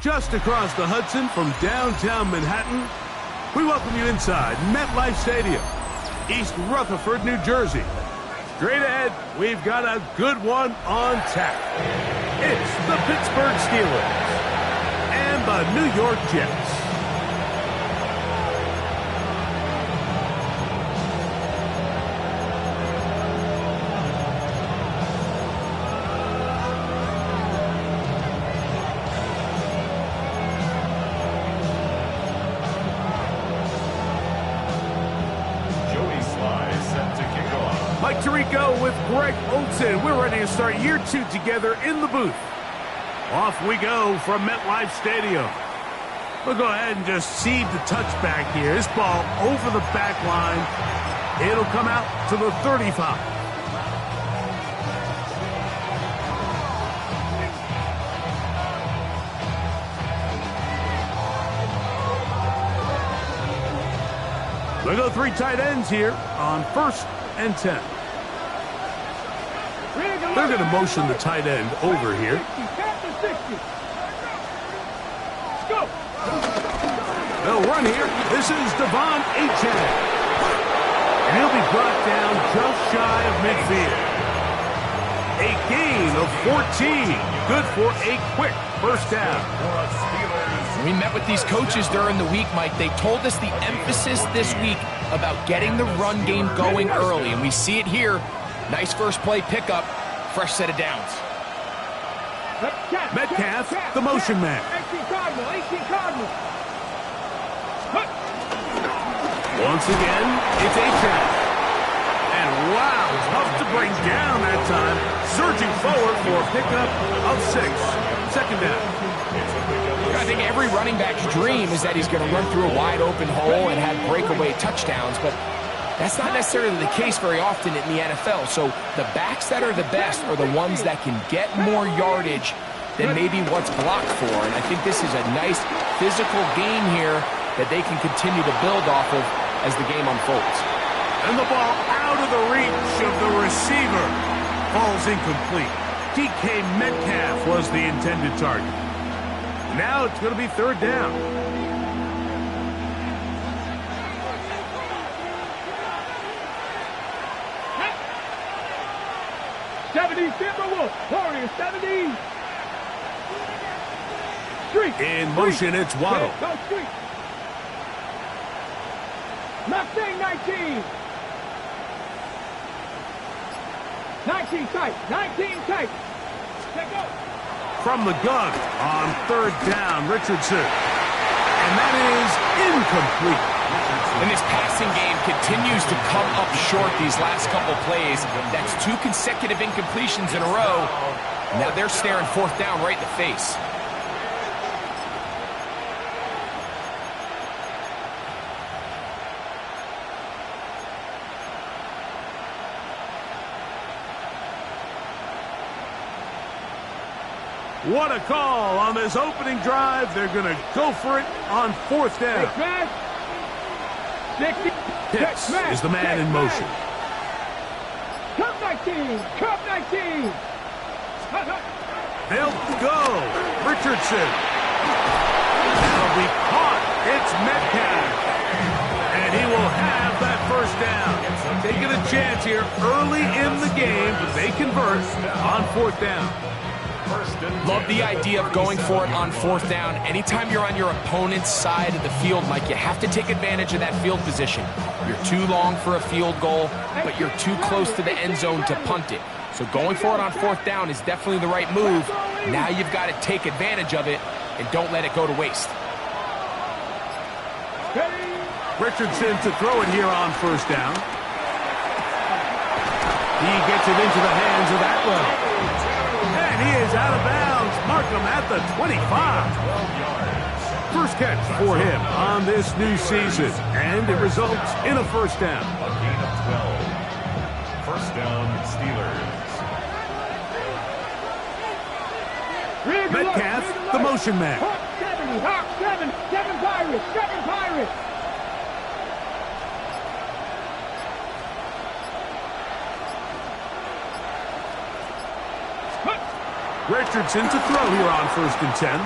Just across the Hudson from downtown Manhattan, we welcome you inside MetLife Stadium, East Rutherford, New Jersey. Straight ahead, we've got a good one on tap. It's the Pittsburgh Steelers and the New York Jets. With Greg Olson, we're ready to start year 2 together in the booth. Off we go from MetLife Stadium. We'll go ahead and just seed the touchback here. This ball over the back line. It'll come out to the 35. We'll go 3 tight ends here on 1st and 10. They're going to motion the tight end over here. They'll run here. This is Devon Achane. And he'll be brought down just shy of midfield. A gain of 14. Good for a quick first down. We met with these coaches during the week, Mike. They told us the emphasis this week about getting the run game going early. And we see it here. Nice first play pickup. Fresh set of downs. Metcalf, the motion man. 18 Cardinal. Once again, it's Achane. And wow, tough to bring down that time. Surging forward for a pickup of 6. Second down. I think every running back's dream is that he's going to run through a wide open hole and have breakaway touchdowns, but that's not necessarily the case very often in the NFL. So the backs that are the best are the ones that can get more yardage than maybe what's blocked for. And I think this is a nice physical game here that they can continue to build off of as the game unfolds. And the ball out of the reach of the receiver. Falls incomplete. DK Metcalf was the intended target. Now it's going to be 3rd down. Warriors 70. Street. In motion, it's Waddle. Go Street. Mustang 19. 19 tight. 19 tight. Take go. From the gun on 3rd down, Richardson. And that is incomplete. And this passing game continues to come up short these last couple plays. That's 2 consecutive incompletions in a row. Now they're staring 4th down right in the face. What a call on this opening drive. They're going to go for it on 4th down. Pitts is the man in motion. Cup 19. Cup 19. They'll go. Richardson. That'll be caught. It's Metcalf. And he will have that first down. Taking a chance here early in the game, but they convert on 4th down. Love the idea of going for it on 4th down. Anytime you're on your opponent's side of the field, Mike, you have to take advantage of that field position. You're too long for a field goal, but you're too close to the end zone to punt it. So going for it on 4th down is definitely the right move. Now you've got to take advantage of it and don't let it go to waste. Richardson to throw it here on 1st down. He gets it into the hands of Atwell. And he is out of bounds. Mark him at the 25. First catch for him on this new season. And it results in a 1st down. A gain of 12. First down, Steelers. Metcalf, the motion man. Hawk 70, Hawk 7, 7 Pirates, 7 Pirates. Richardson to throw here on 1st and 10.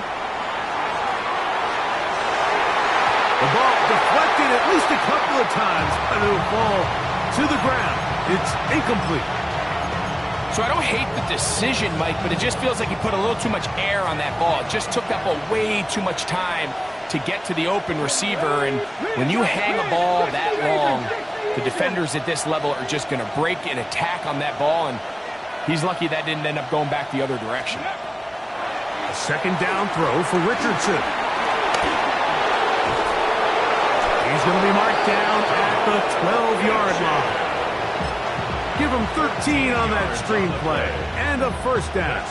The ball deflected at least a couple of times, but it'll fall to the ground. It's incomplete. So I don't hate the decision, Mike, but it just feels like he put a little too much air on that ball. It just took that ball way too much time to get to the open receiver. And when you hang a ball that long, the defenders at this level are just going to break and attack on that ball. And he's lucky that didn't end up going back the other direction. A second down throw for Richardson. He's going to be marked down at the 12-yard line. Give him 13 on that screen play and a first down.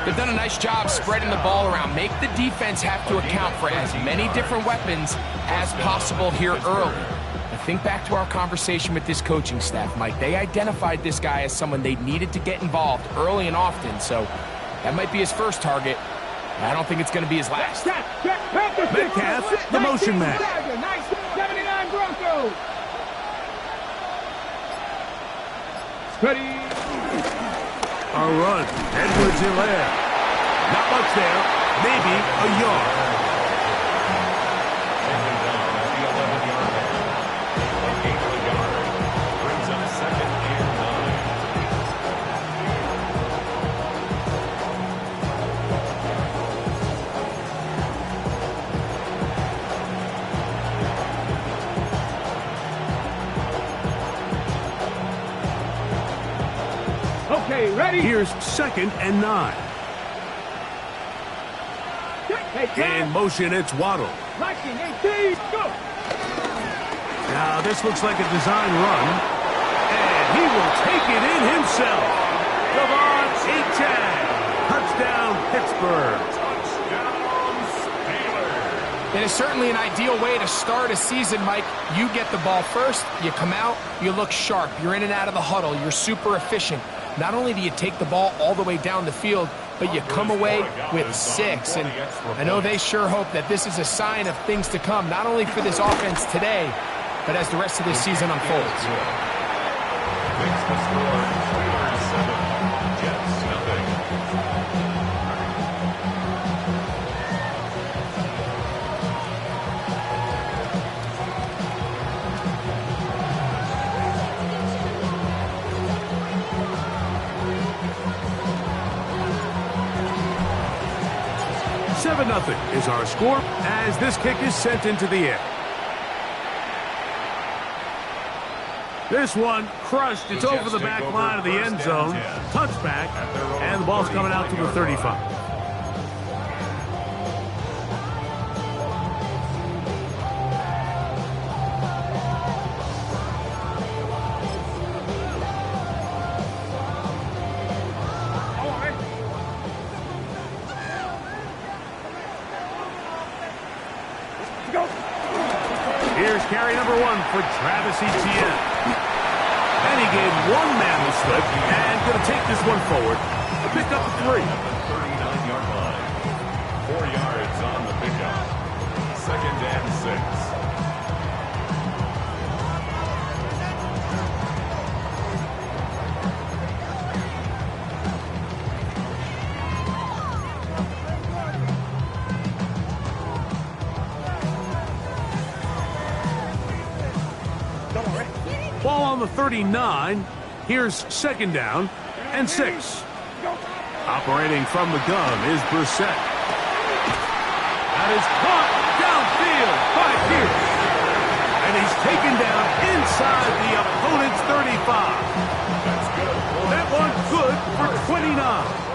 They've done a nice job spreading the ball around. Make the defense have to account for as many different weapons as possible here early. Now think back to our conversation with this coaching staff, Mike. They identified this guy as someone they needed to get involved early and often, so that might be his first target. I don't think it's going to be his last. Metcalf, the motion man. 79 Broncos. Ready. A run. Edwards-Helaire. Not much there. Maybe a yard. Brings up 2nd and 9. Okay, ready? Here's 2nd and 9. In motion, it's Waddle. Liking 18, go! Now, this looks like a design run. And he will take it in himself. Devon Achane. Touchdown, Pittsburgh. It is certainly an ideal way to start a season, Mike. You get the ball first, you come out, you look sharp, you're in and out of the huddle, you're super efficient. Not only do you take the ball all the way down the field, but you come away with 6. And I know they sure hope that this is a sign of things to come, not only for this offense today, but as the rest of this season unfolds. Makes the score Steelers 7, Jets nothing. 7-0 is our score as this kick is sent into the air. This one crushed. It's over the back line of the end zone. Touchback, and the ball's coming out to the 35. Here's carry number 1 for Travis Etienne. And he gave one man the slip and going to take this one forward. A pickup of 3. At the 39-yard line. 4 yards on the pickup. 2nd and 6. Ball on the 39. Here's 2nd down and 6. Operating from the gun is Brissett. That is caught downfield by Pierce. And he's taken down inside the opponent's 35. That one's good for 29.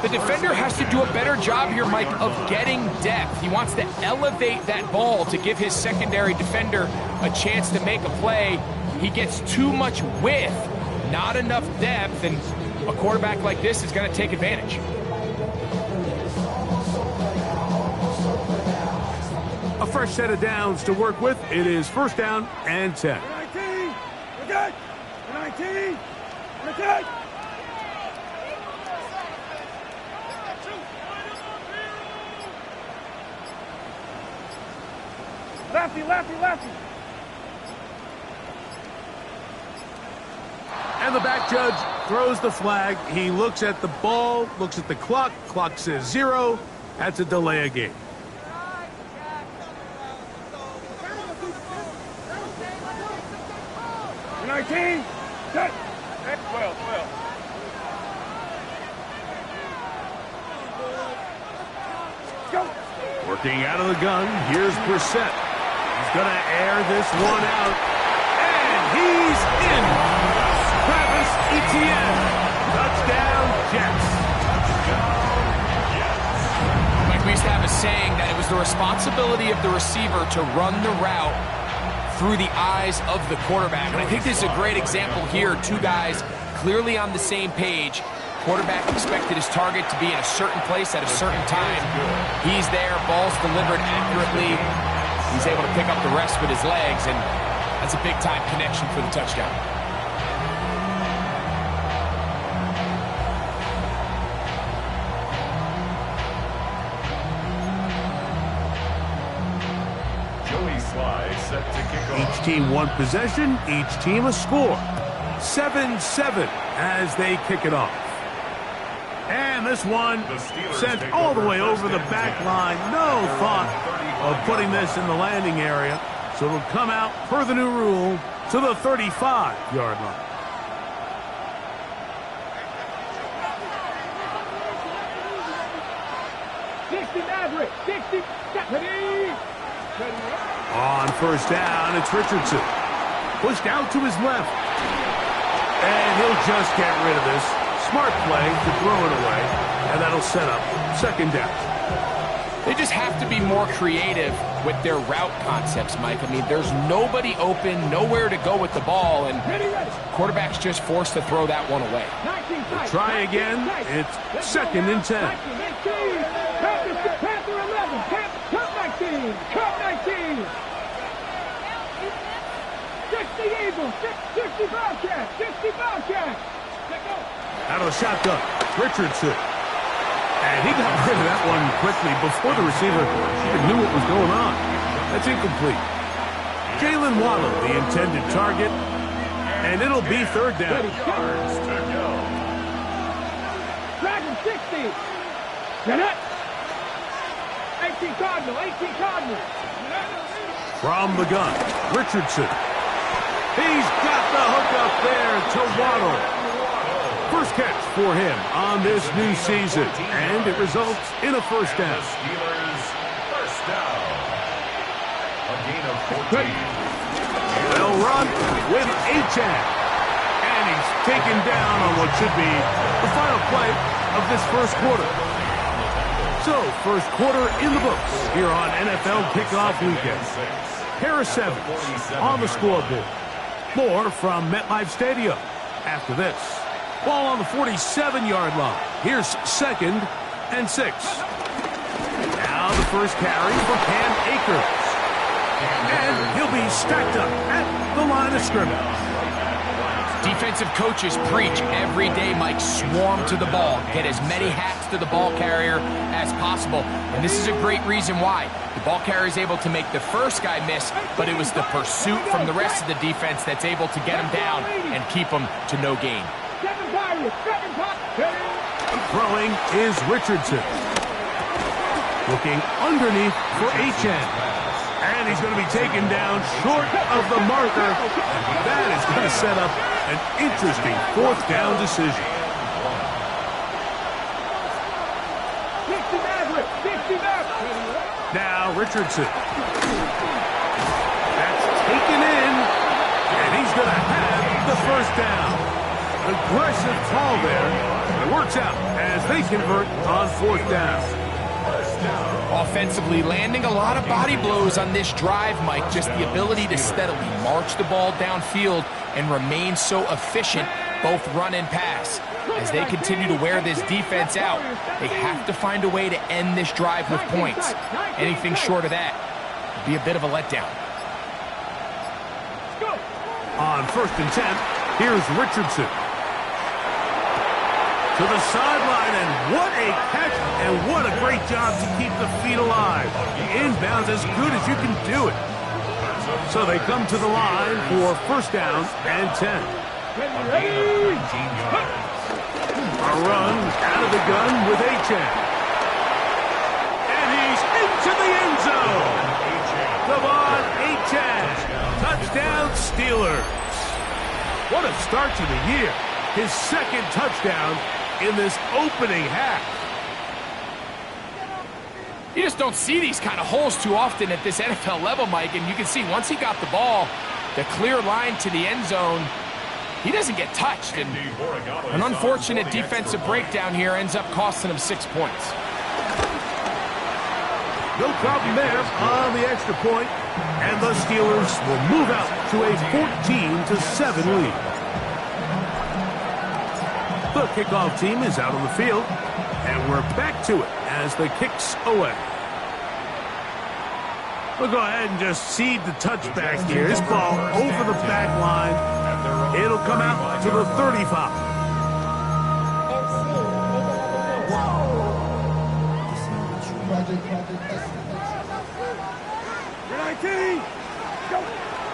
The defender has to do a better job here, Mike, of getting depth. He wants to elevate that ball to give his secondary defender a chance to make a play. He gets too much width, not enough depth, and a quarterback like this is going to take advantage. A fresh set of downs to work with. It is 1st down and 10. 19, we're good. 19, we're good. Lefty, lefty, lefty. And the back judge throws the flag. He looks at the ball, looks at the clock. Clock says 0. That's a delay of game. 13. Set. 12. Go. Working out of the gun, here's Brissett. He's going to air this one out. And he's in. Travis Etienne. Touchdown, Jets. Like we used to have a saying that it was the responsibility of the receiver to run the route through the eyes of the quarterback. And I think this is a great example here. Two guys clearly on the same page. Quarterback expected his target to be in a certain place at a certain time. He's there, ball's delivered accurately. He's able to pick up the rest with his legs, and that's a big-time connection for the touchdown. Set to kick off. Each team one possession, each team a score. 7-7 as they kick it off. And this one sent all the way over the back line. No thought of putting this in the landing area. So it'll come out, per the new rule, to the 35-yard line. On first down, it's Richardson. Pushed out to his left. And he'll just get rid of this. Smart play to throw it away. And that'll set up second down. They just have to be more creative with their route concepts, Mike. I mean, there's nobody open, nowhere to go with the ball, and quarterback's just forced to throw that one away. We'll try again. It's second and 10. Cup 19. 60 Eagles, 60 Bobcats, 60 Bobcats. Out of the shotgun, Richardson. And he got rid of that one quickly before the receiver even knew what was going on. That's incomplete. Jalen Waddle, the intended target, and it'll be third down. Dragon 60. Get it. 18 Cardinal. From the gun, Richardson. He's got the hook up there to Waddle. First catch for him on this new season, and it results in a first down. Steelers first down. A gain of 14. They'll run with Achane. And he's taken down on what should be the final play of this first quarter. So, first quarter in the books here on NFL Kickoff Weekend. Pair of sevens on the scoreboard. More from MetLife Stadium after this. Ball on the 47-yard line. Here's second and 6. Now the first carry for Cam Akers. And he'll be stacked up at the line of scrimmage. Defensive coaches preach every day, Mike, swarm to the ball. Get as many hats to the ball carrier as possible. And this is a great reason why. The ball carrier is able to make the first guy miss, but it was the pursuit from the rest of the defense that's able to get him down and keep him to no gain. Throwing is Richardson. Looking underneath for Achane. And he's going to be taken down short of the marker. That is going to set up an interesting fourth down decision. Now Richardson. That's taken in. And he's going to have the first down. Aggressive call there. It works out as they convert on fourth down. Offensively, landing a lot of body blows on this drive, Mike. Just the ability to steadily march the ball downfield and remain so efficient, both run and pass. As they continue to wear this defense out, they have to find a way to end this drive with points. Anything short of that would be a bit of a letdown. On first and 10, here's Richardson. To the sideline, and what a catch, and what a great job to keep the feet alive. The inbound's as good as you can do it. So they come to the line for first down and 10. A run out of the gun with Achane. And he's into the end zone. Devon Achane. Touchdown, Steelers. What a start to the year. His second touchdown in this opening half. You just don't see these kind of holes too often at this NFL level, Mike, and you can see once he got the ball, the clear line to the end zone, he doesn't get touched. And an unfortunate defensive breakdown here ends up costing him 6 points. No problem there on the extra point, and the Steelers will move out to a 14-7 lead. The kickoff team is out on the field, and we're back to it as the kick's away. We'll go ahead and just seed the touchback here. This ball over the back line. It'll come out to the 35.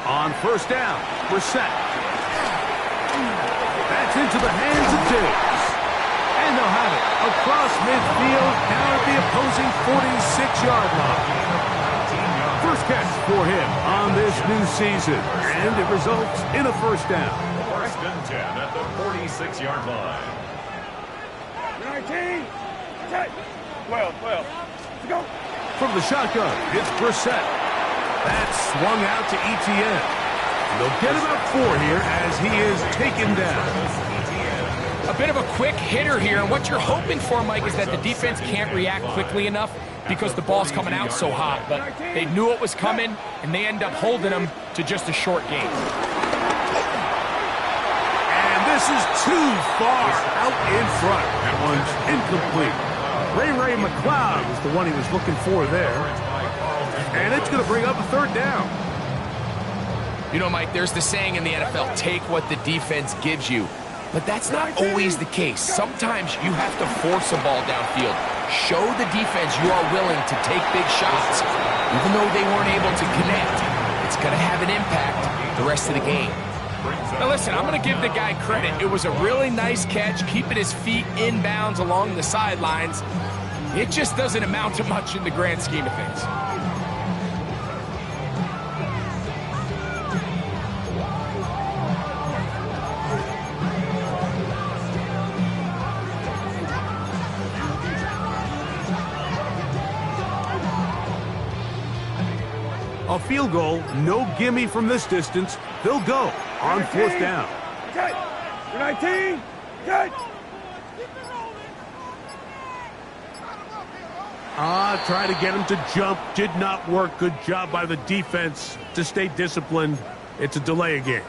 On first down, Brissett. That's into the hands of Diggs. And they'll have it across midfield down at the opposing 46-yard line. First catch for him on this new season, and it results in a first down. First and 10 at the 46-yard line. 19, 10, 12, let's go. From the shotgun, it's Brissett. That's swung out to Etienne. They'll get about 4 here as he is taken down. A bit of a quick hitter here, and what you're hoping for, Mike, is that the defense can't react quickly enough because the ball's coming out so hot. But they knew it was coming, and they end up holding him to just a short gain. And this is too far out in front. That one's incomplete. Ray McLeod was the one he was looking for there. And it's going to bring up a third down. You know, Mike, there's the saying in the NFL, take what the defense gives you. But that's not always the case. Sometimes you have to force a ball downfield. Show the defense you are willing to take big shots. Even though they weren't able to connect, it's going to have an impact the rest of the game. Now listen, I'm going to give the guy credit. It was a really nice catch, keeping his feet inbounds along the sidelines. It just doesn't amount to much in the grand scheme of things. A field goal, no gimme from this distance. They'll go on fourth down. 19, 10. Try to get him to jump. Did not work. Good job by the defense to stay disciplined. It's a delay again.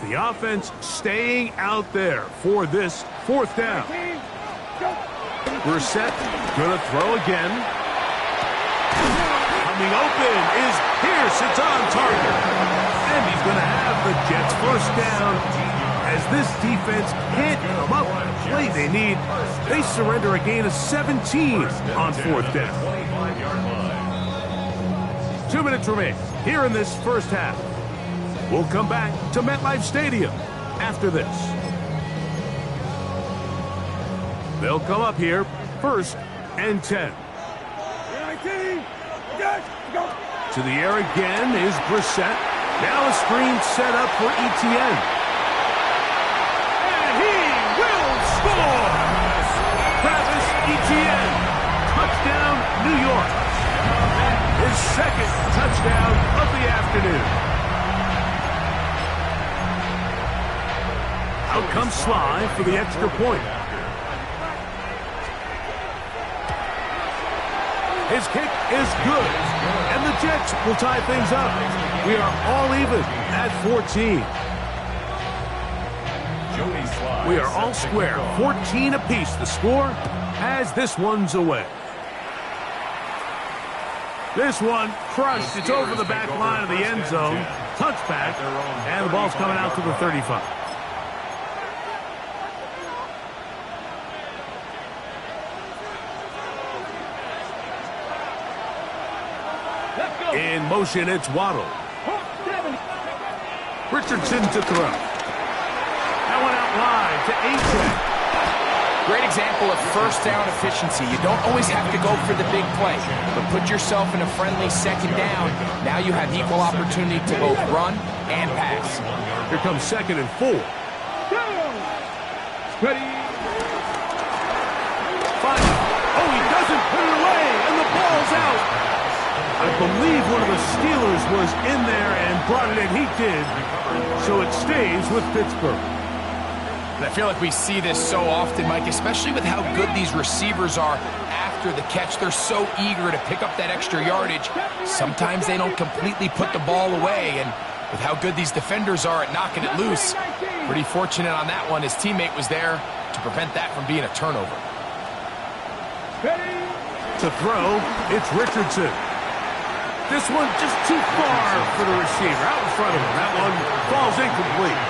The offense staying out there for this fourth down. Brissett gonna throw again. Coming open is Pierce. It's on target. And he's gonna have the Jets first down. As this defense can't come up with the play they need, they surrender a gain of 17 on fourth down. 2 minutes remain here in this first half. We'll come back to MetLife Stadium after this. They'll come up here, first and 10. 19, go. To the air again is Brissett. Now a screen set up for Etienne. And he will score! Travis Etienne, touchdown New York. His second touchdown of the afternoon. Out comes Sly for the extra point. His kick is good, and the Jets will tie things up. We are all even at 14. We are all square, 14 apiece. The score as this one's away. This one crushed. It's over the back line of the end zone. Touchback, and the ball's coming out to the 35. In motion, it's Waddle. Richardson to throw. That one out wide to Achane. Great example of first down efficiency. You don't always have to go for the big play, but put yourself in a friendly second down. Now you have equal opportunity to both run and pass. Here comes 2nd and 4. Ready. Fine. Oh, he doesn't put it away, and the ball's out. I believe one of the Steelers was in there and brought it in. He did. So it stays with Pittsburgh. I feel like we see this so often, Mike, especially with how good these receivers are after the catch. They're so eager to pick up that extra yardage. Sometimes they don't completely put the ball away, and with how good these defenders are at knocking it loose, pretty fortunate on that one. His teammate was there to prevent that from being a turnover. To throw, it's Richardson. This one just too far for the receiver. Out in front of him. That one falls incomplete.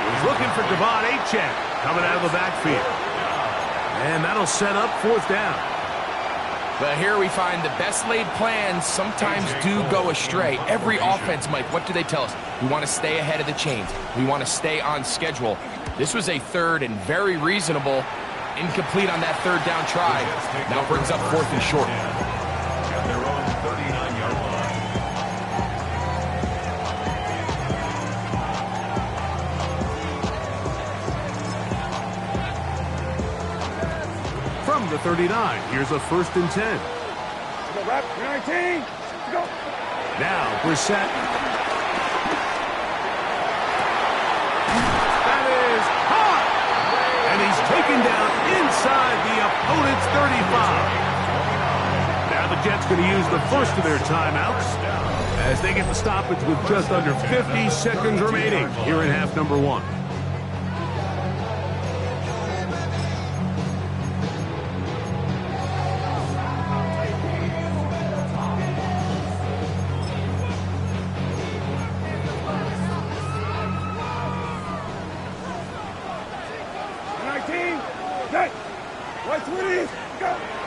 He's looking for Devon Achane coming out of the backfield. And that'll set up 4th down. But here we find the best laid plans sometimes do go astray. Every offense, Mike, what do they tell us? We want to stay ahead of the chains. We want to stay on schedule. This was a 3rd and very reasonable. Incomplete on that 3rd down try. Now brings up 4th and short. At their own 39-yard line. From the 39, here's a 1st and 10. Go, rep. 19. Go. Now, Brissett. That is hot! And he's taken down inside the opponent's 35. Now the Jets going to use the first of their timeouts as they get the stoppage with just under 50 seconds remaining here in half number 1.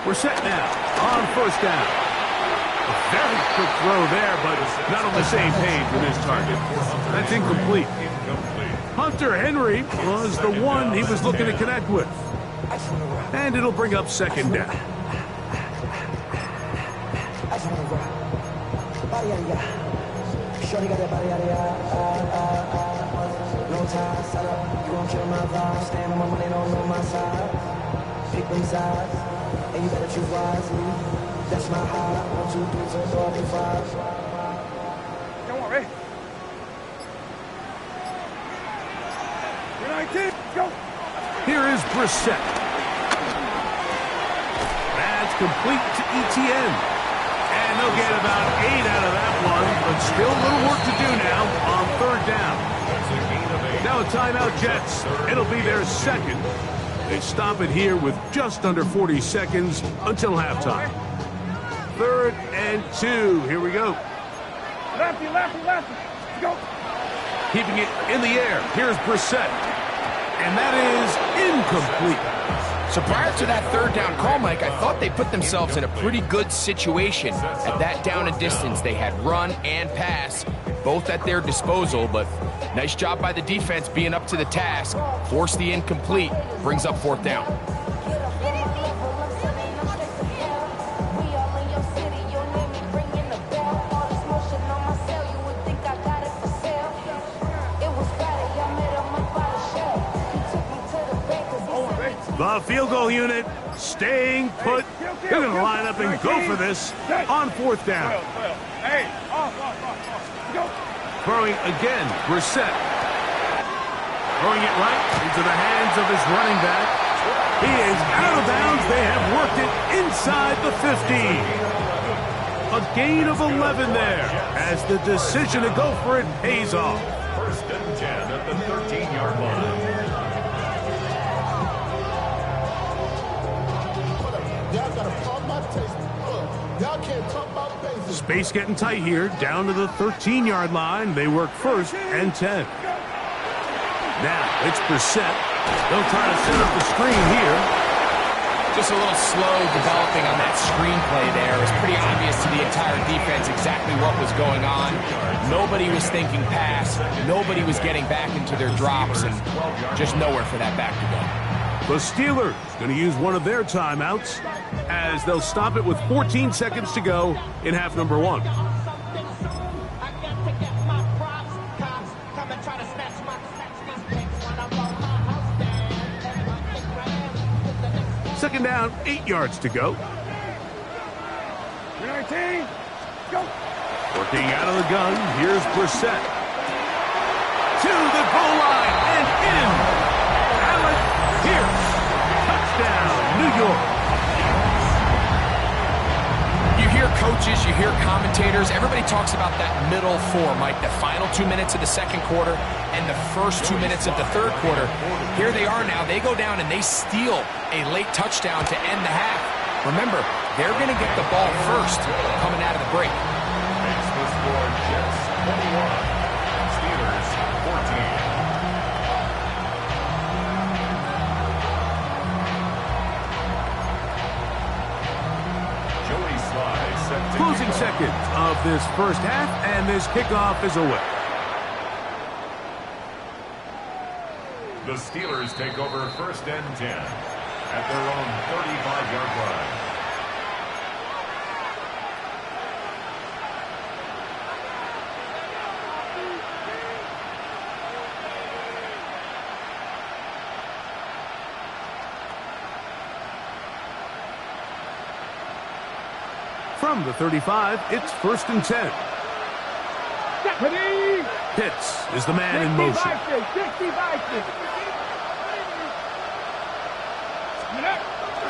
We're set now on 1st down. A very quick throw there, but not on the same page with his target. That's incomplete. Hunter Henry was the one he was looking to connect with. And it'll bring up 2nd down. And you better choose wisely. That's my heart. 1, 2, 3, 4, 5. Come on, ready? 19. Go. Here is Brissett. That's complete to ETN. And they'll get about 8 out of that one, but still a little work to do now on 3rd down. Now a timeout, Jets. It'll be their 2nd. They stop it here with just under 40 seconds until halftime. 3rd and 2. Here we go. Lefty, lefty, lefty. Go. Keeping it in the air. Here's Brissett. And that is incomplete. So prior to that 3rd down call, Mike, I thought they put themselves in a pretty good situation. At that down and distance, they had run and pass, both at their disposal, but nice job by the defense being up to the task. Force the incomplete, brings up 4th down. The field goal unit staying put. They're going to line up and go for this on 4th down. Hey, off. Go. Throwing again, Brissett. Throwing it right into the hands of his running back. He is out of bounds. They have worked it inside the 15. A gain of 11 there as the decision to go for it pays off. 1st and 10 at the 13-yard line. Y'all gotta pump my taste. Y'all can't talk about basics. Space getting tight here, down to the 13-yard line. They work 1st and 10. Now it's Brissett. They'll try to set up the screen here. Just a little slow developing on that screenplay there. It was pretty obvious to the entire defense exactly what was going on. Nobody was thinking pass. Nobody was getting back into their drops, and just nowhere for that back to go. The Steelers going to use one of their timeouts as they'll stop it with 14 seconds to go in half number 1. Second down, 8 yards to go. 19, go. Working out of the gun, here's Brissett. To the goal line and in. Alec Pierce. Touchdown, New York. You hear coaches, you hear commentators, everybody talks about that middle four, Mike, the final 2 minutes of the second quarter and the first 2 minutes of the third quarter. Here they are now. They go down and they steal a late touchdown to end the half. Remember, they're going to get the ball first coming out of the break. Makes the score Jets 21, Steelers 14. Joey Sly set to Closing kick off. seconds of this first half, and this kickoff is away. The Steelers take over first and 10 at their own 35-yard line. From the 35, it's first and 10. Deputy. Pitts is the man in motion. 60-60.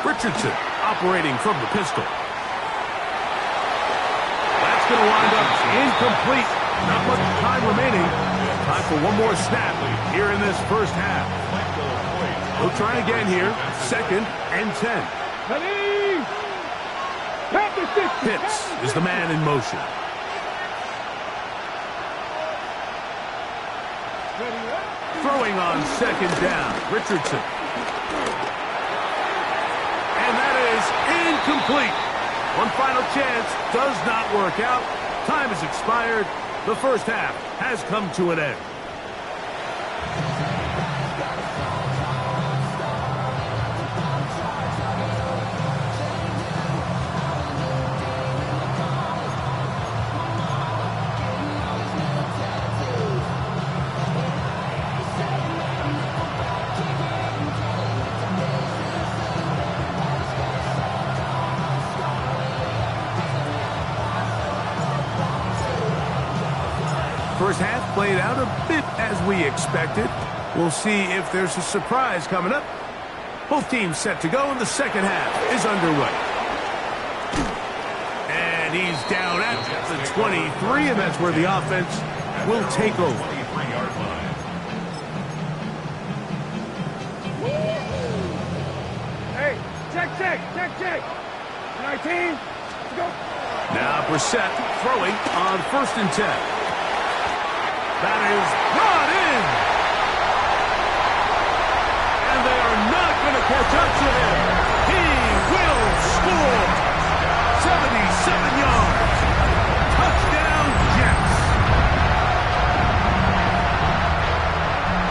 Richardson operating from the pistol. That's going to wind up incomplete. Not much time remaining. Time for one more snap here in this first half. We'll try again here. Second and 10. Pitts is the man in motion. Throwing on second down. Richardson. And that is incomplete. One final chance does not work out. Time has expired. The first half has come to an end. First half played out a bit as we expected. We'll see if there's a surprise coming up. Both teams set to go, and the second half is underway. And he's down at the 23, and that's where the offense will take over. 23-yard line. Hey, check. 19, go. Now Brissett throwing on first and 10. That is brought in. And they are not going to catch up to him. He will score. 77 yards. Touchdown, Jets.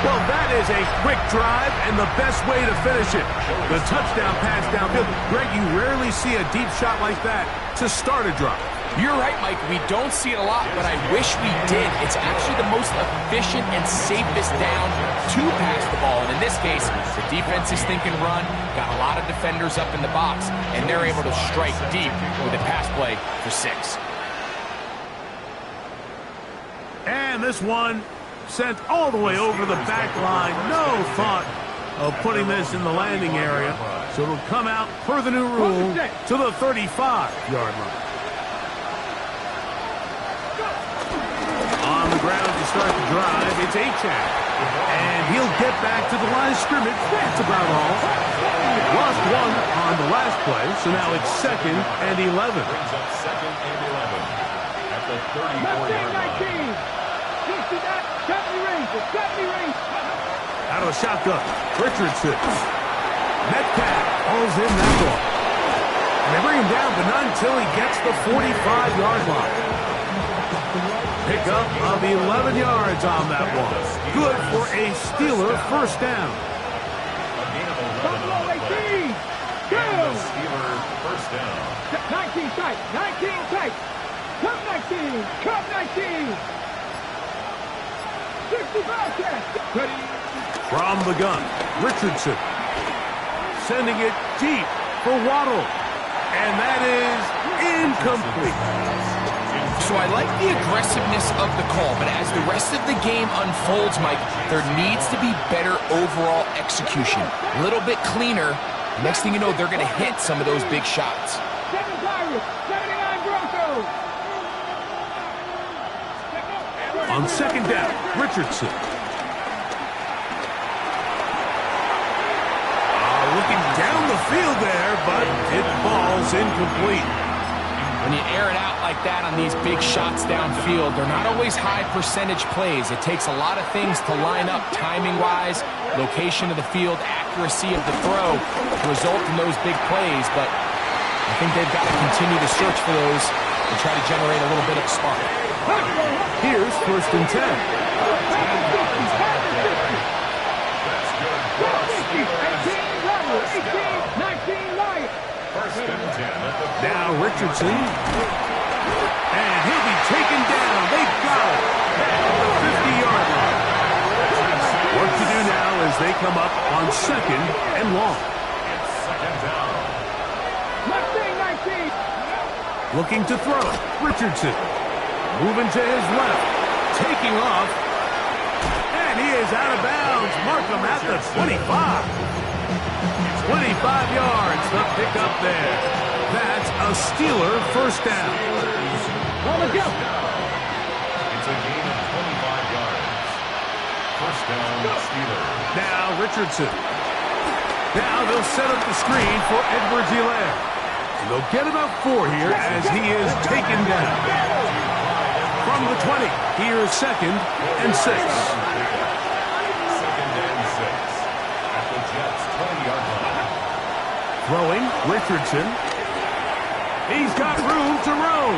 Well, that is a quick drive and the best way to finish it. The touchdown pass downfield. Greg, you rarely see a deep shot like that to start a drive. You're right, Mike. We don't see it a lot, but I wish we did. It's actually the most efficient and safest down to pass the ball. And in this case, the defense is thinking run, got a lot of defenders up in the box, and they're able to strike deep with a pass play for 6. And this one sent all the way over the back line. No thought of putting this in the landing area. So it'll come out per the new rule to the 35-yard line. On the ground to start the drive, it's Achak. And he'll get back to the line of scrimmage. That's about all. Lost one on the last play, so now it's second and 11. Brings up second and 11 at the 34-yard line. 70 range. Out of the shotgun, Richardson. Metcalf hauls in that ball. And they bring him down, but not until he gets the 45-yard line. Pickup of 11 yards on that one. Good for a Steeler first down. A gain of 11 on first down. 19 tight, 19 tight. Cut 19, cut 19. 60 Bobcats. Ready. From the gun, Richardson. Sending it deep for Waddle. And that is incomplete. So I like the aggressiveness of the call, but as the rest of the game unfolds, Mike, there needs to be better overall execution. A little bit cleaner. Next thing you know, they're going to hit some of those big shots. 7 Pirates, 79 Broncos. On second down, Richardson. Looking down the field there, but it falls incomplete. When you air it out like that on these big shots downfield, they're not always high percentage plays. It takes a lot of things to line up timing-wise, location of the field, accuracy of the throw to result in those big plays, but I think they've got to continue to search for those and try to generate a little bit of a spark. Here's first and 10. Now Richardson. And he'll be taken down. They've got it. At the 50-yard line. Work to do now as they come up on second and long. Second down. Looking to throw. Richardson. Moving to his left. Taking off. And he is out of bounds. Markham at the 25. 25 yards, the pickup there. That's a Steeler first down. On the go. It's a gain of 25 yards. First down, Steelers. Now Richardson. Now they'll set up the screen for Edwards-Helaire. And they'll get about 4 here as he is taken down. From the 20, here's second and 6. Second and 6 at the Jets' 20-yard line. Throwing, Richardson. He's got room to roam.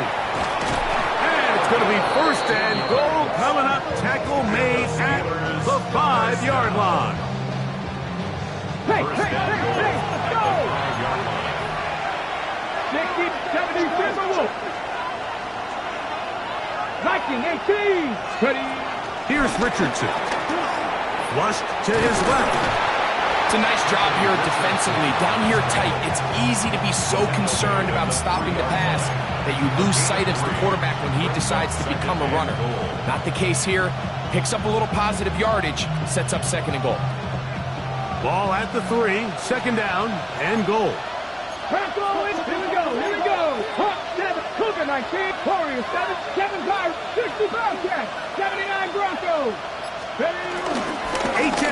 And it's going to be first and goal coming up. Tackle made at the 5-yard line. Hey, go! 60, 70, Timberwolves. Viking 18. Ready. Here's Richardson. Flushed to his left. It's a nice job here defensively. Down here tight, it's easy to be so concerned about stopping the pass that you lose sight of the quarterback when he decides to become a runner. Not the case here. Picks up a little positive yardage, sets up second and goal. Ball at the 3, second down and goal. Here we go. Hawk 7, Cougar 19, Warriors 7, 7 Pirates, 60 Bobcats, 79 Broncos. Ready. A-10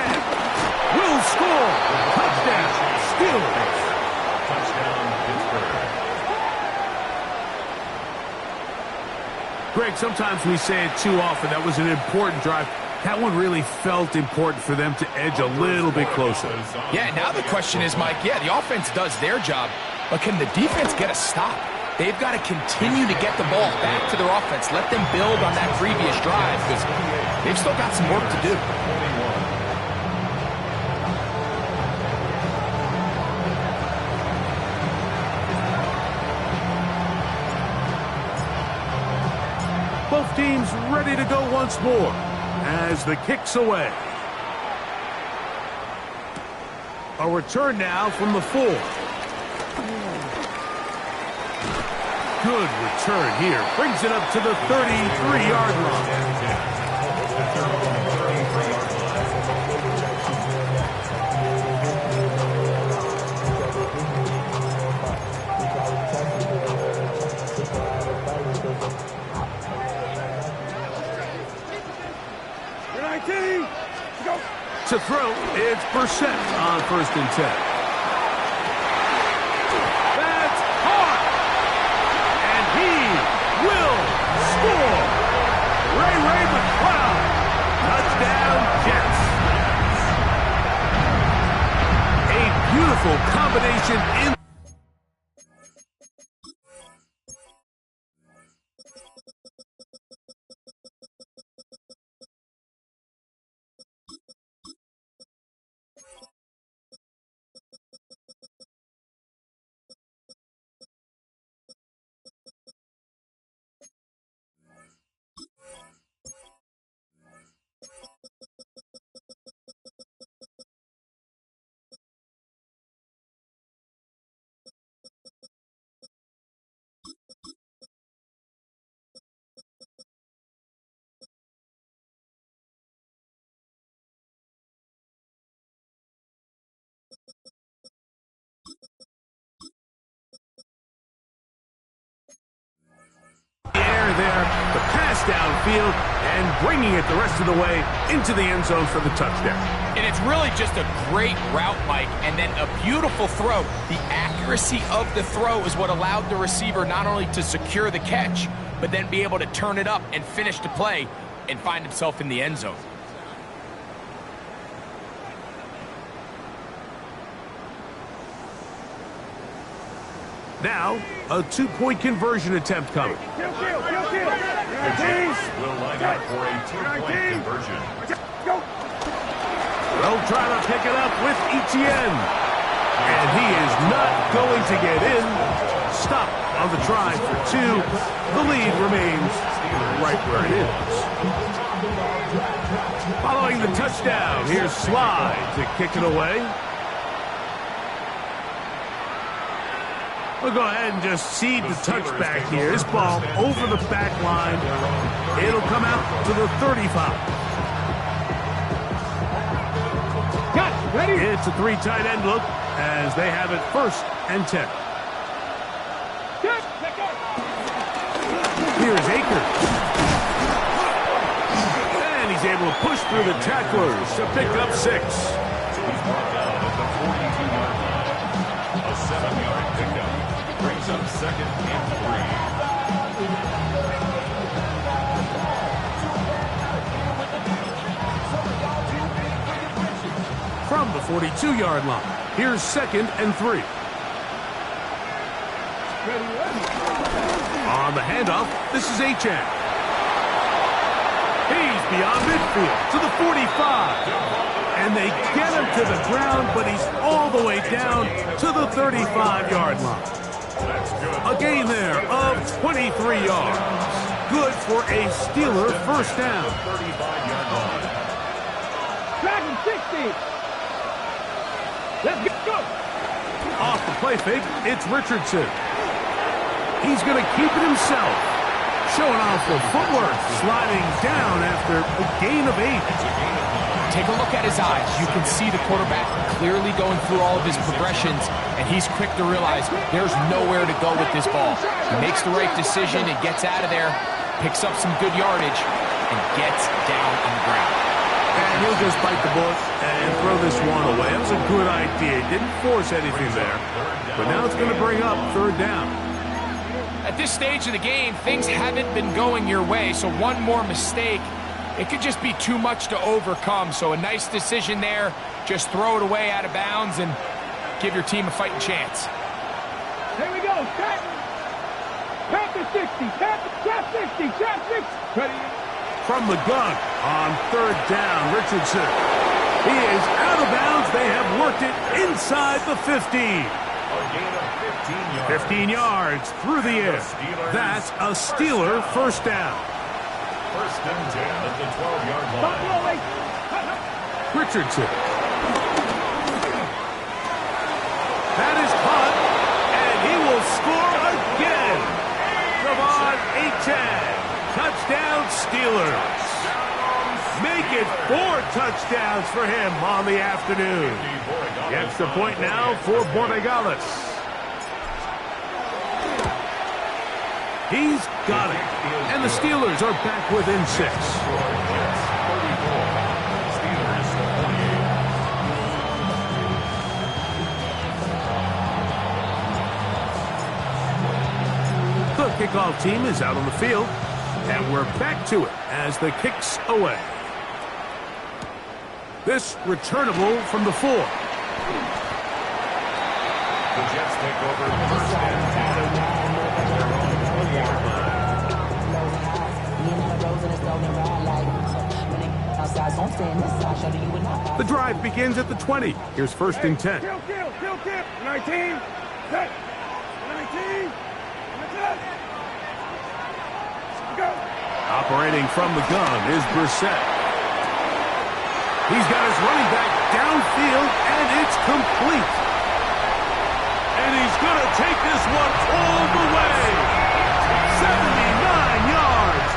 will score. Touchdown, Steelers. Touchdown, Pittsburgh. Greg, sometimes we say it too often. That was an important drive. That one really felt important for them to edge a little bit closer. Yeah, now the question is, Mike, yeah, the offense does their job, but can the defense get a stop? They've got to continue to get the ball back to their offense. Let them build on that previous drive because they've still got some work to do. Both teams ready to go once more as the kick's away. A return now from the 4. Good return here. Brings it up to the 33-yard line. To throw, it's Brissett on first and 10. That's hard. And he will score. Ray McCloud. Touchdown, Jets. A beautiful combination in there, the pass downfield, and bringing it the rest of the way into the end zone for the touchdown. And it's really just a great route, Mike, and then a beautiful throw. The accuracy of the throw is what allowed the receiver not only to secure the catch, but then be able to turn it up and finish the play and find himself in the end zone. Now, a two-point conversion attempt coming. The Jets will line up for a two-point conversion. They'll try to pick it up with Etienne. And he is not going to get in. Stop on the try for two. The lead remains right where it is. Following the touchdown, here's Slide to kick it away. We'll go ahead and just seed the touchback here. This ball over the back line. It'll come out to the 35. Got it. Ready? It's a three tight end look as they have it 1st and 10. Good. Let go. Here's Akers. And he's able to push through the tacklers to pick up 6. He's marked out at the 42-yard line. A 7-yard pickup brings up 2nd and 3. From the 42-yard line, here's 2nd and 3. On the handoff, this is Achane. He's beyond midfield to the 45. And they get him to the ground, but he's all the way down to the 35-yard line. A gain there of 23 yards. Good for a Steeler 1st down. 35-yard line. Dragon 60. Let's go. Off the play fake, it's Richardson. He's going to keep it himself. Showing off the footwork, sliding down after a gain of 8. Take a look at his eyes. You can see the quarterback clearly going through all of his progressions, and he's quick to realize there's nowhere to go with this ball. He makes the right decision and gets out of there, picks up some good yardage, and gets down on the ground. And he'll just bite the bullet and throw this one away. That was a good idea. Didn't force anything there. But now it's going to bring up 3rd down. At this stage of the game, things haven't been going your way, so one more mistake, it could just be too much to overcome. So a nice decision there. Just throw it away out of bounds and give your team a fighting chance. Here we go. Tap the 60. Tap 60. Tap 60. Ready? From the gun on 3rd down, Richardson. He is out of bounds. They have worked it inside the 15. A gain of 15 yards. 15 yards through the air. That's a Steeler 1st down. 1st and 10 at the 12-yard line. Buffalo, wait. Richardson. That is caught, and he will score again. Javon Achane. Touchdown Steelers. Make it 4 touchdowns for him on the afternoon. The extra point now for Borregales. He's got it. And the Steelers are back within 6. The kickoff team is out on the field, and we're back to it as the kick's away. This returnable from the 4. The Jets take over 1st and 10. The drive begins at the 20. Here's 1st and 10. Kill. 19. Set. 19. Go. Operating from the gun is Brissett. He's got his running back downfield, and it's complete. And he's going to take this one all the way. 79 yards.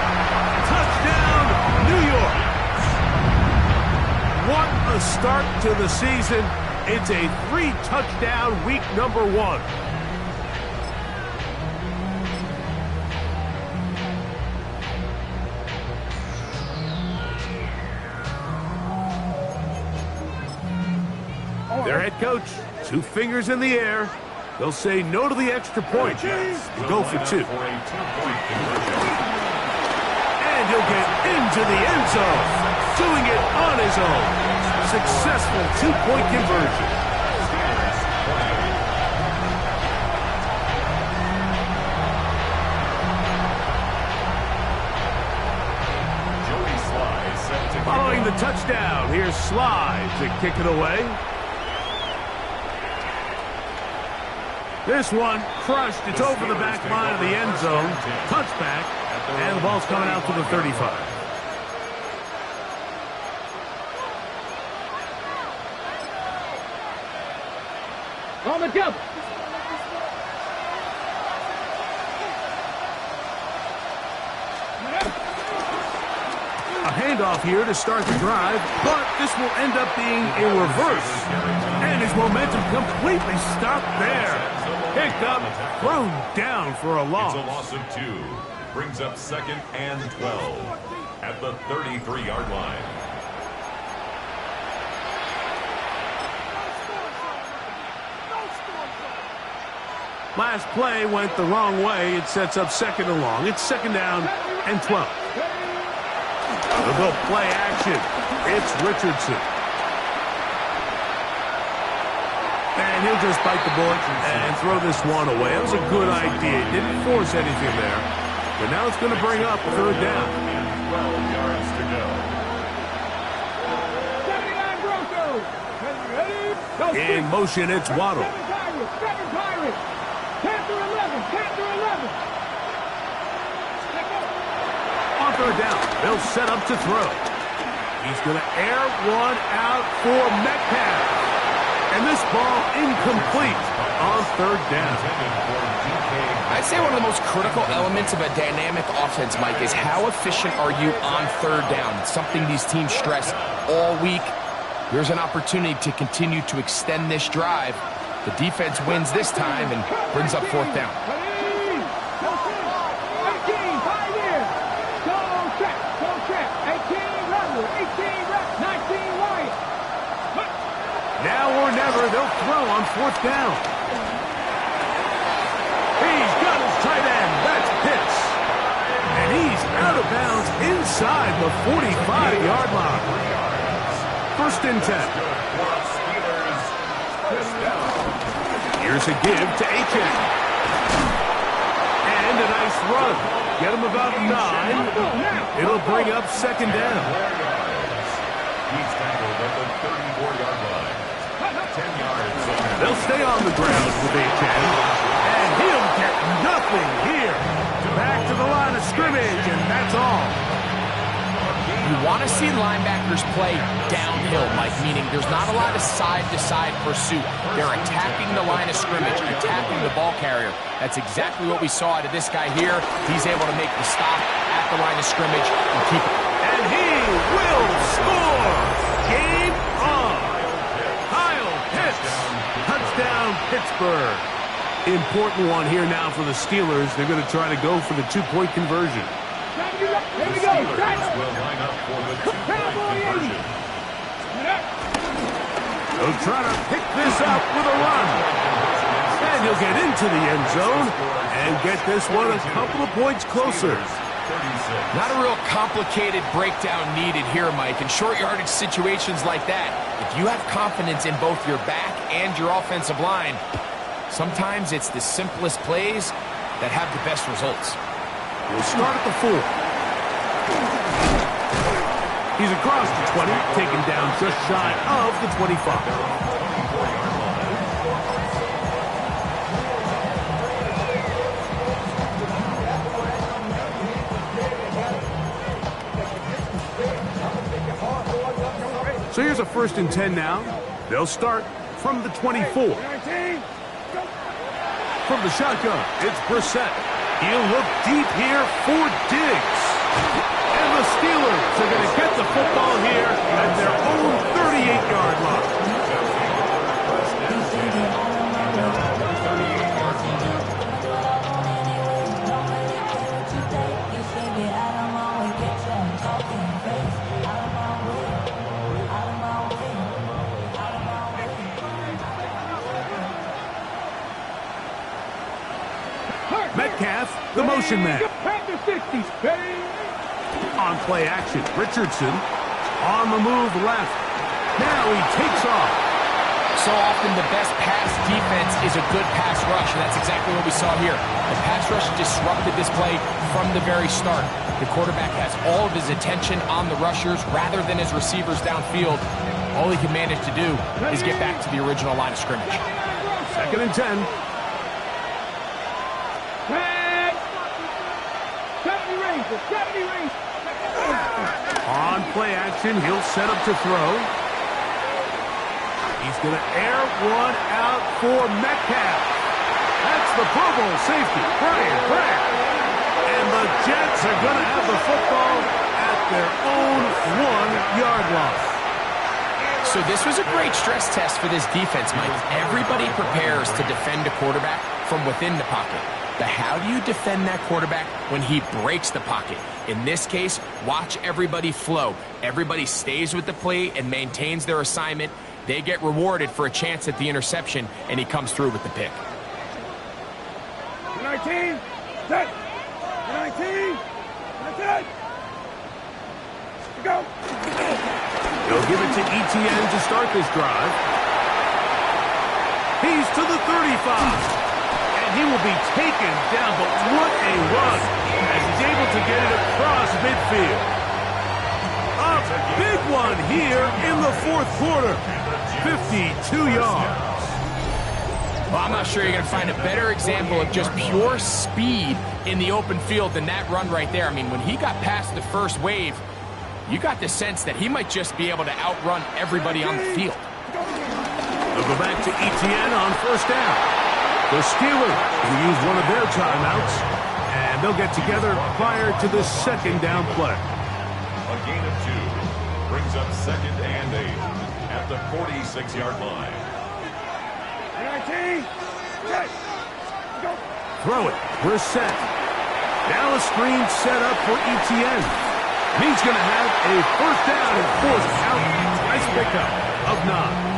Touchdown, New York. What a start to the season. It's a 3-touchdown week number 1. Their head coach, 2 fingers in the air. They'll say no to the extra point and go for 2. And he'll get into the end zone, doing it on his own. Successful 2-point conversion. Following the touchdown, here's Sly to kick it away. This one crushed. It's over the back line of the end zone. Touchback, and the ball's coming out to the 35. On the jump. A handoff here to start the drive, but this will end up being a reverse. And his momentum completely stopped there. Picked up, thrown down for a loss. It's a loss of 2. Brings up 2nd and 12 at the 33-yard line. Last play went the wrong way. It sets up 2nd and long. It's 2nd down and 12. They'll go play action. It's Richardson. And he'll just bite the bullet and throw this one away. That was a good idea. Didn't force anything there. But now it's going to bring up 3rd down. 12 yards to go. 79 Broncos. In motion, it's Waddle. 7 Pirates. 10 through 11. 10 through 11. On 3rd down, they'll set up to throw. He's going to air one out for Metcalf. And this ball incomplete on 3rd down. I'd say one of the most critical elements of a dynamic offense, Mike, is how efficient are you on 3rd down. It's something these teams stress all week. Here's an opportunity to continue to extend this drive. The defense wins this time and brings up 4th down. Now or never, they'll throw on 4th down. He's got his tight end. That's Pitts. And he's out of bounds inside the 45-yard line. 1st and 10. Here's a give to Achane. And a nice run. Get him about 9. It'll bring up 2nd down. He's tackled at the 34-yard line. 10 yards. They'll stay on the ground with Achane. And he'll get nothing here. Back to the line of scrimmage, and that's all. You want to see linebackers play downhill, Mike, meaning there's not a lot of side-to-side pursuit. They're attacking the line of scrimmage, attacking the ball carrier. That's exactly what we saw out of this guy here. He's able to make the stop at the line of scrimmage and keep it. And he will score! Game on! Kyle Pitts! Touchdown, Pittsburgh! Important one here now for the Steelers. They're going to try to go for the 2-point conversion. Here we go. Steelers will line up for the 2-point conversion. They'll try to pick this up with a run. And he'll get into the end zone and get this one a couple of points closer. Not a real complicated breakdown needed here, Mike. In short yardage situations like that, if you have confidence in both your back and your offensive line, sometimes it's the simplest plays that have the best results. We'll start at the 4. He's across the 20, taken down just shy of the 25. So here's a 1st and 10 now. They'll start from the 24. From the shotgun, it's Brissett. He'll look deep here for Diggs. And the Steelers are going to get the football here at their own 38-yard line. Metcalf, the motion man. Panther 60. Ready? On play action, Richardson on the move left. Now he takes off. So often the best pass defense is a good pass rush, and that's exactly what we saw here. The pass rush disrupted this play from the very start. The quarterback has all of his attention on the rushers rather than his receivers downfield. All he can manage to do is get back to the original line of scrimmage. 2nd and 10. 70 range. 70 range. On play action, he'll set up to throw. He's going to air one out for Metcalf. That's the Pro Bowl safety, Brian Grant. And the Jets are going to have the football at their own 1-yard line. So this was a great stress test for this defense, Mike. Everybody prepares to defend a quarterback from within the pocket. But how do you defend that quarterback when he breaks the pocket? In this case, watch everybody flow. Everybody stays with the play and maintains their assignment. They get rewarded for a chance at the interception, and he comes through with the pick. 19. Set. 19. That's it. Go. He'll give it to ETN to start this drive. He's to the 35. And he will be taken down, but what a run as he's able to get it across midfield. A big one here in the 4th quarter. 52 yards. Well, I'm not sure you're going to find a better example of just pure speed in the open field than that run right there. I mean, when he got past the first wave, you got the sense that he might just be able to outrun everybody on the field. They'll go back to ETN on 1st down. The Steelers will use one of their timeouts, and they'll get together prior to the 2nd down play. A gain of 2 brings up 2nd and 8 at the 46-yard line. 19. Set. Go. Throw it. Brissett. Now a screen set up for ETN. He's going to have a 1st down and 4th out. Nice pickup of 9.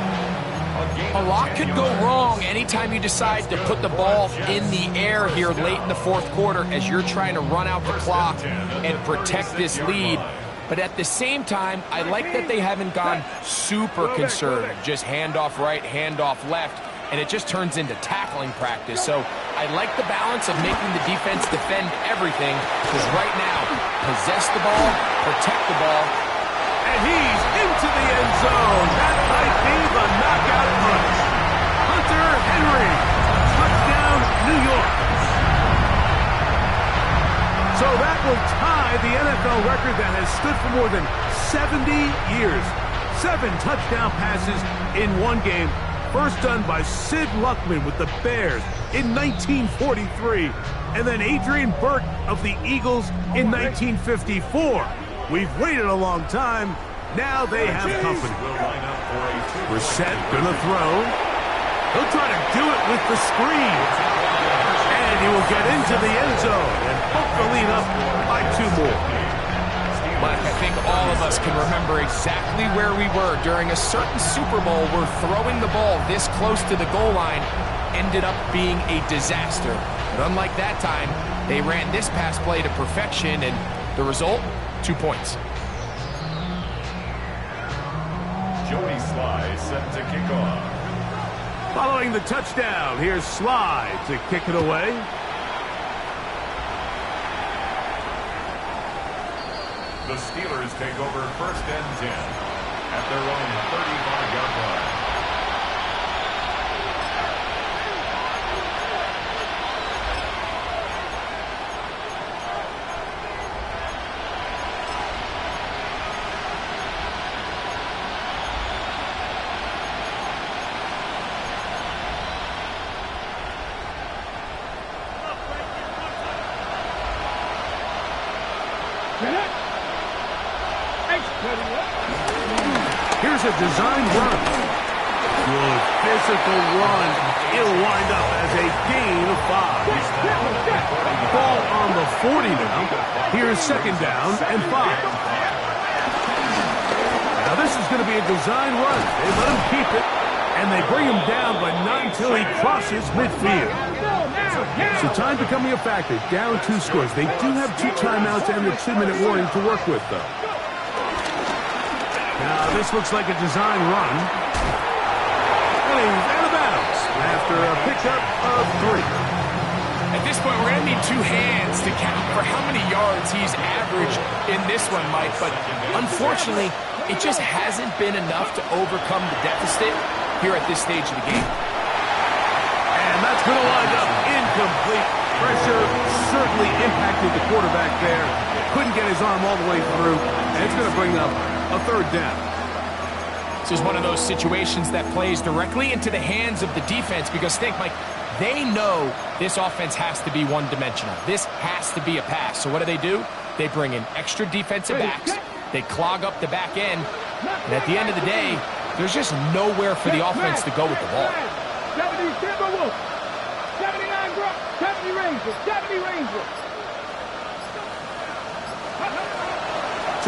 A lot could go wrong anytime you decide to put the ball in the air here late in the 4th quarter as you're trying to run out the clock and protect this lead. But at the same time, I like that they haven't gone super conservative, just handoff right, handoff left, and it just turns into tackling practice. So I like the balance of making the defense defend everything, because right now, possess the ball, protect the ball. And he's into the end zone. That might be the knockout punch. Hunter Henry, touchdown, New York. So that will tie the NFL record that has stood for more than 70 years. 7 touchdown passes in one game. First done by Sid Luckman with the Bears in 1943. And then Adrian Burke of the Eagles in 1954. We've waited a long time. Now they have company. Brissett gonna throw. He'll try to do it with the screen. And he will get into the end zone and put the lead up by 2 more. Mike, I think all of us can remember exactly where we were during a certain Super Bowl where throwing the ball this close to the goal line ended up being a disaster. But unlike that time, they ran this pass play to perfection, and the result, 2 points. Joey Sly set to kick off. Following the touchdown, here's Sly to kick it away. The Steelers take over 1st and 10 at their own 35-yard line. Here's a design run. Good physical run. It'll wind up as a gain of 5. Ball on the 40 now. Here's 2nd down and 5. Now this is going to be a design run. They let him keep it, and they bring him down, but not until he crosses midfield. So time becoming a factor. Down 2 scores. They do have 2 timeouts and a 2-minute warning to work with, though. Now, this looks like a design run. And he's out of bounds after a pickup of 3. At this point, we're going to need 2 hands to count for how many yards he's averaged in this one, Mike. But unfortunately, it just hasn't been enough to overcome the deficit here at this stage of the game. And that's going to wind up incomplete. Pressure certainly impacted the quarterback there. Couldn't get his arm all the way through. And it's going to bring up a 3rd down. This is one of those situations that plays directly into the hands of the defense because, think, Mike, they know this offense has to be one-dimensional. This has to be a pass. So what do? They bring in extra defensive backs. They clog up the back end. And at the end of the day, there's just nowhere for the offense to go with the ball. 70 Timberwolves. 79 Brook. 70 Rangers. 70 Rangers.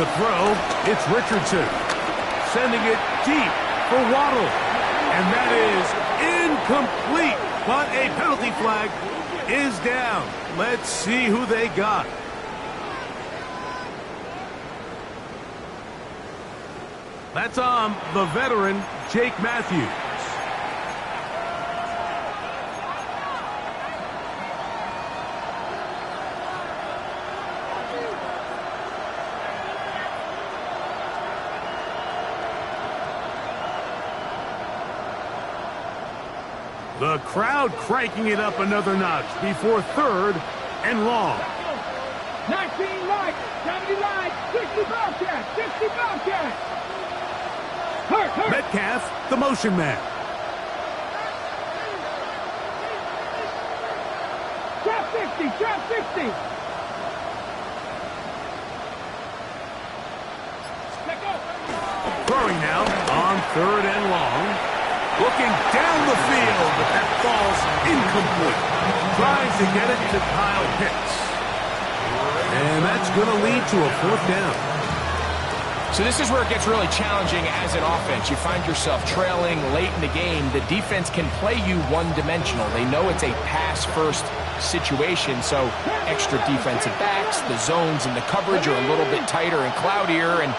To throw, it's Richardson. Sending it deep for Waddle. And that is incomplete. But a penalty flag is down. Let's see who they got. That's on the veteran, Jake Matthews. The crowd cranking it up another notch before 3rd and long. 19 light, 70 light, 60 Bobcats, 60 Bobcats. Hurt. Metcalf, the motion man. Trap 60. Throwing now on 3rd and long. Looking down the field, but that falls incomplete. Trying to get it to Kyle Pitts. And that's going to lead to a 4th down. So this is where it gets really challenging as an offense. You find yourself trailing late in the game. The defense can play you one-dimensional. They know it's a pass-first situation, so extra defensive backs, the zones and the coverage are a little bit tighter and cloudier, and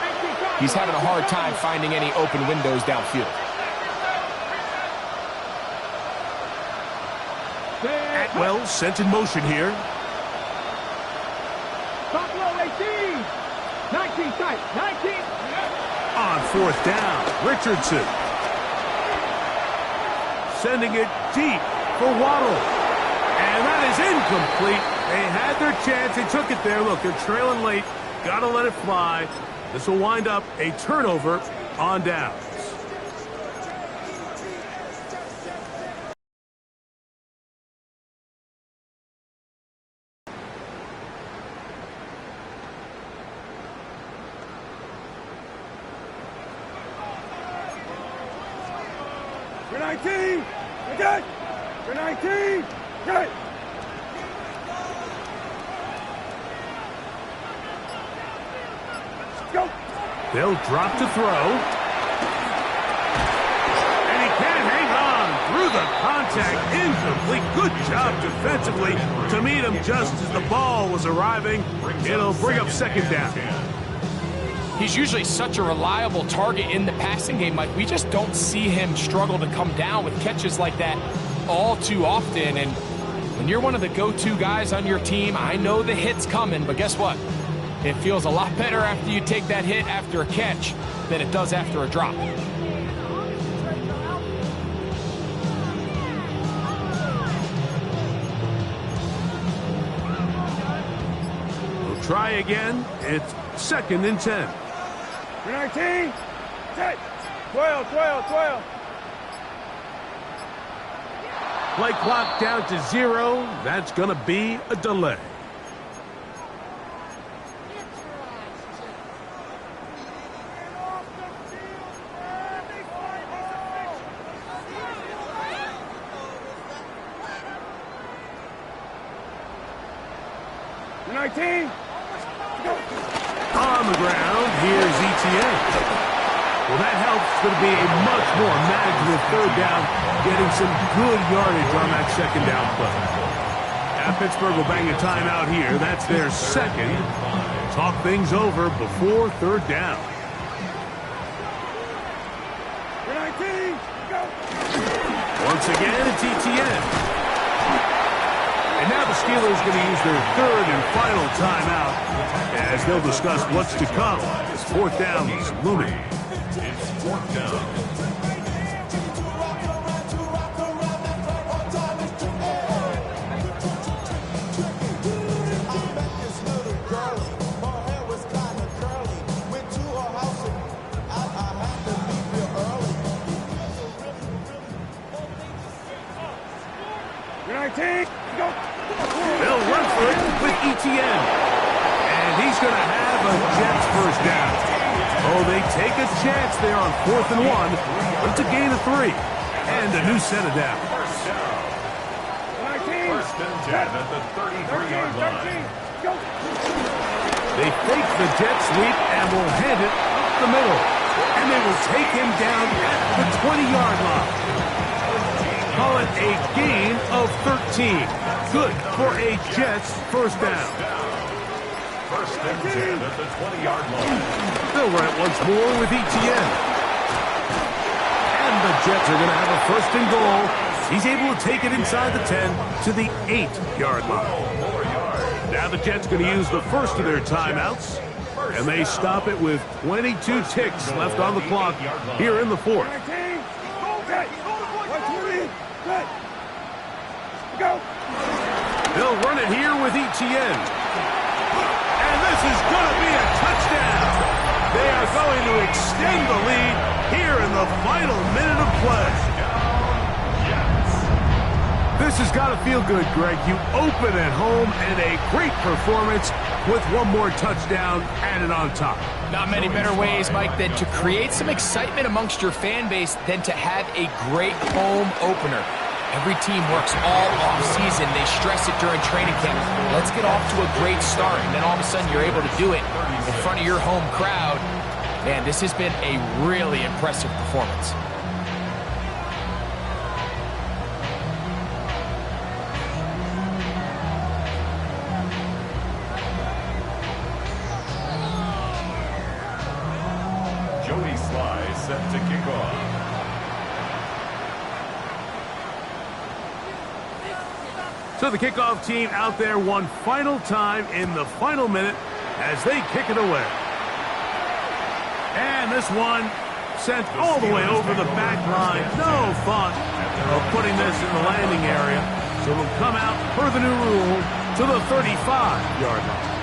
he's having a hard time finding any open windows downfield. Atwell sent in motion here. Buffalo 18. 19 tight. 19. On 4th down, Richardson. Sending it deep for Waddle. And that is incomplete. They had their chance. They took it there. Look, they're trailing late. Got to let it fly. This will wind up a turnover on downs. For 19. Okay. For 19. Okay. Go. They'll drop to throw. And he can't hang on through the contact. Incomplete. Good job defensively to meet him just as the ball was arriving. It'll bring up 2nd down. He's usually such a reliable target in the passing game, Mike. We just don't see him struggle to come down with catches like that all too often. And when you're one of the go-to guys on your team, I know the hit's coming, but guess what? It feels a lot better after you take that hit after a catch than it does after a drop. We'll try again. It's 2nd and 10. For 19. 12. Play clock down to 0. That's going to be a delay. For 19. On the ground, here's ETA. Well, that helps. It's going to be a much more manageable 3rd down, getting some good yardage on that 2nd down play. Yeah, Pittsburgh will bang a timeout here. That's their second. Talk things over before third down. Once again, it's ETN. And now the Steelers going to use their third and final timeout as they'll discuss what's to come. As fourth down is looming. It's fourth down. They'll run for it with ETN. And he's going to have a Jets first down. Oh, they take a chance there on 4th and 1. But it's a gain of 3. And a new set of downs. First and 10 at the 33-yard line. They fake the jet sweep and will hand it up the middle. And they will take him down at the 20-yard line. Call it a gain of 13. Good for a Jets first down. First and 10 at the 20-yard line. They'll run it once more with ETN. And the Jets are going to have a first and goal. He's able to take it inside the 10 to the 8-yard line. Now the Jets going to use the first of their timeouts. And they stop it with 22 ticks left on the clock here in the fourth. They'll run it here with ETN. And this is going to be a touchdown. They are going to extend the lead here in the final minute of play. This has got to feel good, Greg. You open at home and a great performance with one more touchdown added on top. Not many better ways, Mike, than to create some excitement amongst your fan base than to have a great home opener. Every team works all off-season. They stress it during training camp. Let's get off to a great start, and then all of a sudden you're able to do it in front of your home crowd. Man, this has been a really impressive performance. Set to kick off. So the kickoff team out there one final time in the final minute as they kick it away. And this one sent all the way over the back line. No thought of putting this in the landing area. So it'll come out per the new rule to the 35-yard line.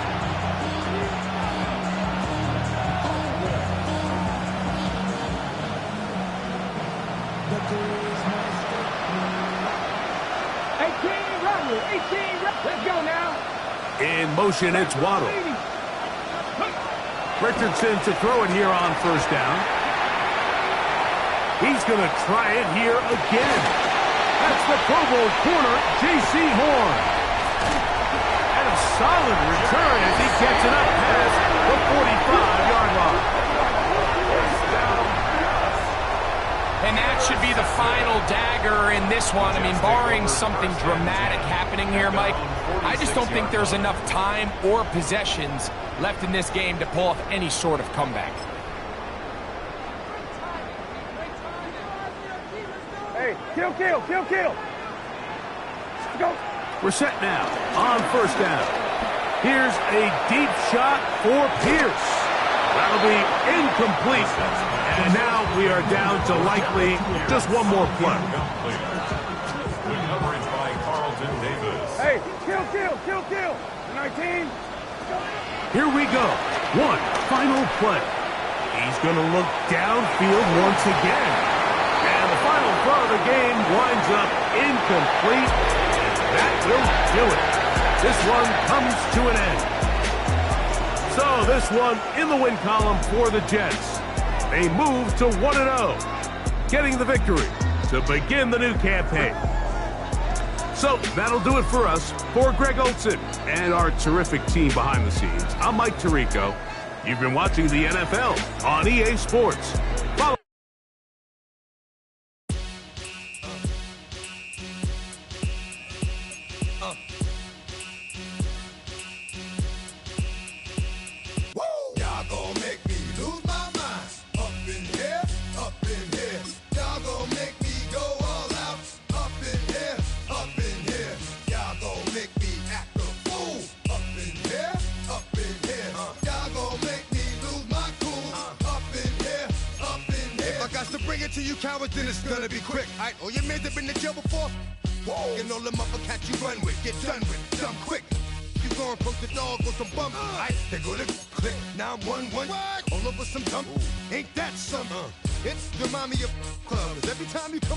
Let's go now. In motion, it's Waddle. Richardson to throw it here on first down. He's going to try it here again. That's the Pro Bowl corner, J.C. Horn. And a solid return as he gets it up past the 45-yard line. And that should be the final dagger in this one. I mean, barring something dramatic happening here, Mike, I just don't think there's enough time or possessions left in this game to pull off any sort of comeback. Hey, kill. Let's go. We're set now on first down. Here's a deep shot for Pierce. That'll be incomplete. And now we are down to likely just one more play. Good coverage by Carlton Davis. Hey, kill. 19. Here we go. One final play. He's going to look downfield once again. And the final throw of the game winds up incomplete. And that will do it. This one comes to an end. So this one in the win column for the Jets. They move to 1-0, getting the victory to begin the new campaign. So that'll do it for us. For Greg Olson and our terrific team behind the scenes, I'm Mike Tirico. You've been watching the NFL on EA Sports. Follow get to you cowards, then it's gonna be quick. Alright, all your men have been to jail before. Whoa, and all the motherfuckers you run with, get done with, dumb quick. You going poke the dog on some bump. Alright, they go to click 911. All over some dump. Ain't that something? It's the mommy of clubs. Every time you come